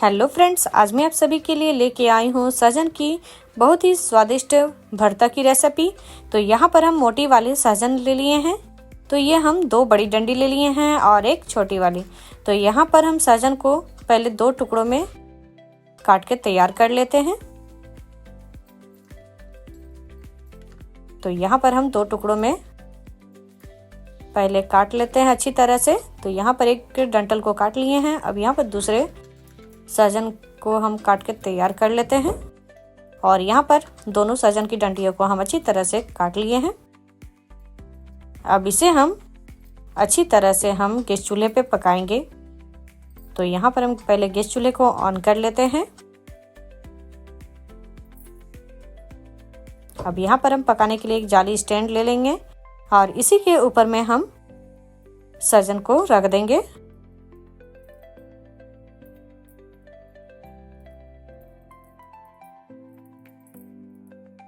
Hello friends, आज मैं आप सभी के लिए लेके आई हूँ सहजन की बहुत ही स्वादिष्ट भरता की रेसिपी। तो यहाँ पर हम मोटी वाली सहजन ले लिए हैं। तो ये हम 2 बड़ी डंडी ले लिए हैं और एक छोटी वाली। तो यहाँ पर हम सहजन को पहले 2 टुकड़ों में काट के तैयार कर लेते हैं। तो यहाँ पर हम 2 टुकड़ों में पहले काट लेते हैं अच्छी तरह से। तो यहाँ पर एक डंठल को काट लिए हैं। अब यहाँ पर दूसरे सहजन को हम काट के तैयार कर लेते हैं और यहाँ पर दोनों सहजन की डंडियों को हम अच्छी तरह से काट लिए हैं। अब इसे हम अच्छी तरह से हम गैस चूल्हे पे पकाएंगे। तो यहाँ पर हम पहले गैस चूल्हे को ऑन कर लेते हैं। अब यहाँ पर हम पकाने के लिए एक जाली स्टैंड ले लेंगे और इसी के ऊपर में हम सहजन को रख देंगे।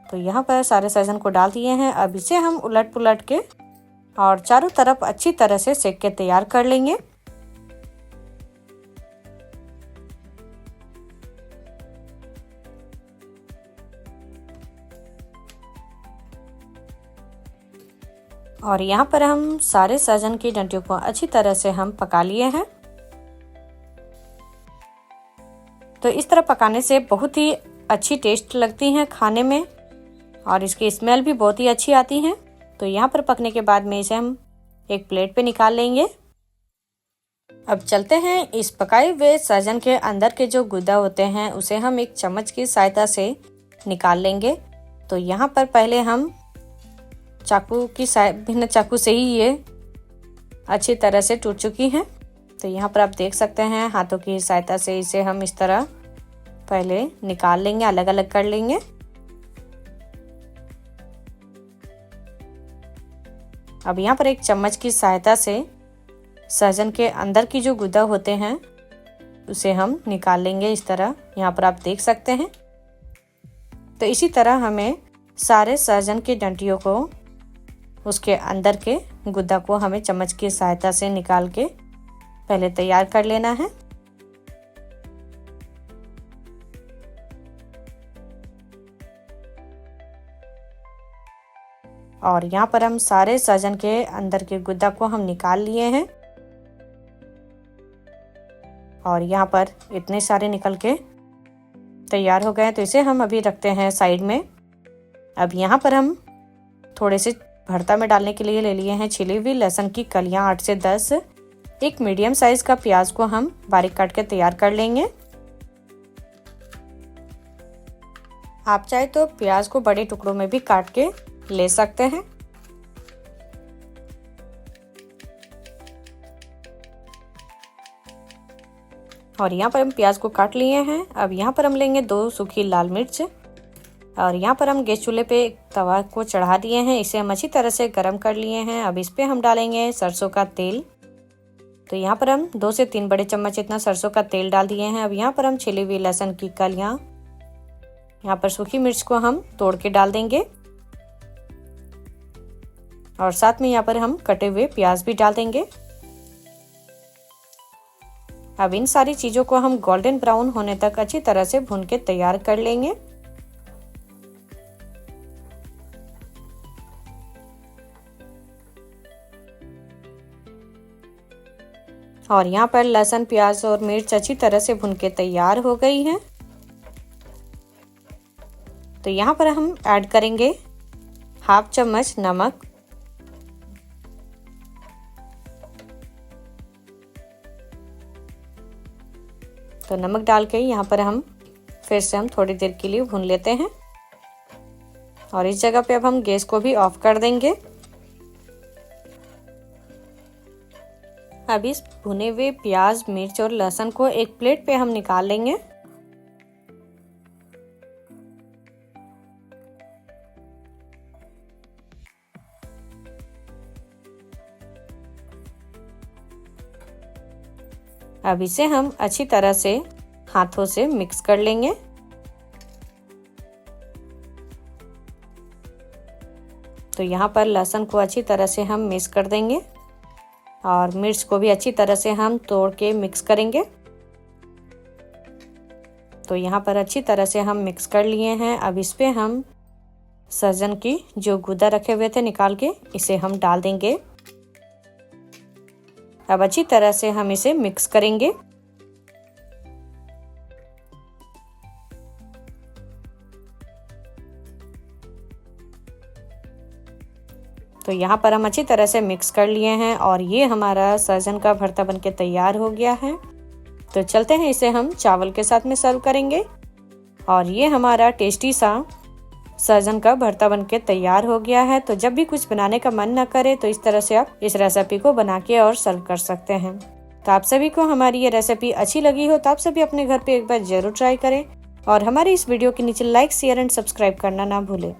तो यहाँ पर सारे सहजन को डाल दिए हैं। अब इसे हम उलट पुलट के और चारों तरफ अच्छी तरह से सेक के तैयार कर लेंगे। और यहाँ पर हम सारे सहजन की डंडियों को अच्छी तरह से हम पका लिए हैं। तो इस तरह पकाने से बहुत ही अच्छी टेस्ट लगती हैं खाने में और इसकी स्मेल भी बहुत ही अच्छी आती है। तो यहाँ पर पकने के बाद में इसे हम एक प्लेट पे निकाल लेंगे। अब चलते हैं इस पकाए हुए सहजन के अंदर के जो गुदा होते हैं उसे हम एक चम्मच की सहायता से निकाल लेंगे। तो यहाँ पर पहले हम भिन्न चाकू से ही ये अच्छी तरह से टूट चुकी हैं। तो यहाँ पर आप देख सकते हैं हाथों की सहायता से इसे हम इस तरह पहले निकाल लेंगे, अलग अलग कर लेंगे। अब यहाँ पर एक चम्मच की सहायता से सहजन के अंदर की जो गुदा होते हैं उसे हम निकाल लेंगे इस तरह, यहाँ पर आप देख सकते हैं। तो इसी तरह हमें सारे सहजन की डंडियों को, उसके अंदर के गुदा को हमें चम्मच की सहायता से निकाल के पहले तैयार कर लेना है। और यहाँ पर हम सारे सहजन के अंदर के गुदा को हम निकाल लिए हैं और यहाँ पर इतने सारे निकल के तैयार हो गए। तो इसे हम अभी रखते हैं साइड में। अब यहाँ पर हम थोड़े से भरता में डालने के लिए ले लिए हैं छिली हुई लहसुन की कलियां 8 से 10। एक मीडियम साइज का प्याज को हम बारीक काट के तैयार कर लेंगे। आप चाहे तो प्याज को बड़े टुकड़ों में भी काट के ले सकते हैं। और यहाँ पर हम प्याज को काट लिए हैं। अब यहाँ पर हम लेंगे 2 सूखी लाल मिर्च और यहाँ पर हम गैस चूल्हे पे एक तवा को चढ़ा दिए हैं। इसे हम अच्छी तरह से गर्म कर लिए हैं। अब इस पे हम डालेंगे सरसों का तेल। तो यहाँ पर हम 2 से 3 बड़े चम्मच इतना सरसों का तेल डाल दिए हैं। अब यहाँ पर हम छिली हुई लहसुन की कलियां, यहाँ पर सूखी मिर्च को हम तोड़ के डाल देंगे और साथ में यहाँ पर हम कटे हुए प्याज भी डाल देंगे। अब इन सारी चीजों को हम गोल्डन ब्राउन होने तक अच्छी तरह से भून के तैयार कर लेंगे। और यहाँ पर लहसुन, प्याज और मिर्च अच्छी तरह से भून के तैयार हो गई है। तो यहाँ पर हम ऐड करेंगे 1/2 चम्मच नमक, तो नमक डाल के यहाँ पर हम फिर से हम थोड़ी देर के लिए भून लेते हैं। और इस जगह पे अब हम गैस को भी ऑफ कर देंगे। अब इस भुने हुए प्याज, मिर्च और लहसुन को एक प्लेट पे हम निकाल लेंगे। अब इसे हम अच्छी तरह से हाथों से मिक्स कर लेंगे। तो यहाँ पर लहसुन को अच्छी तरह से हम मिक्स कर देंगे और मिर्च को भी अच्छी तरह से हम तोड़ के मिक्स करेंगे। तो यहाँ पर अच्छी तरह से हम मिक्स कर लिए हैं। अब इस पे हम सहजन की जो गूदा रखे हुए थे निकाल के इसे हम डाल देंगे। अब अच्छी तरह से हम इसे मिक्स करेंगे। तो यहाँ पर हम अच्छी तरह से मिक्स कर लिए हैं और ये हमारा सहजन का भरता बनके तैयार हो गया है। तो चलते हैं इसे हम चावल के साथ में सर्व करेंगे। और ये हमारा टेस्टी सा सहजन का भरता बनके तैयार हो गया है। तो जब भी कुछ बनाने का मन न करे तो इस तरह से आप इस रेसिपी को बना के और सर्व कर सकते हैं। तो आप सभी को हमारी ये रेसिपी अच्छी लगी हो तो आप सभी अपने घर पे एक बार जरूर ट्राई करें और हमारी इस वीडियो के नीचे लाइक, शेयर एंड सब्सक्राइब करना ना भूलें।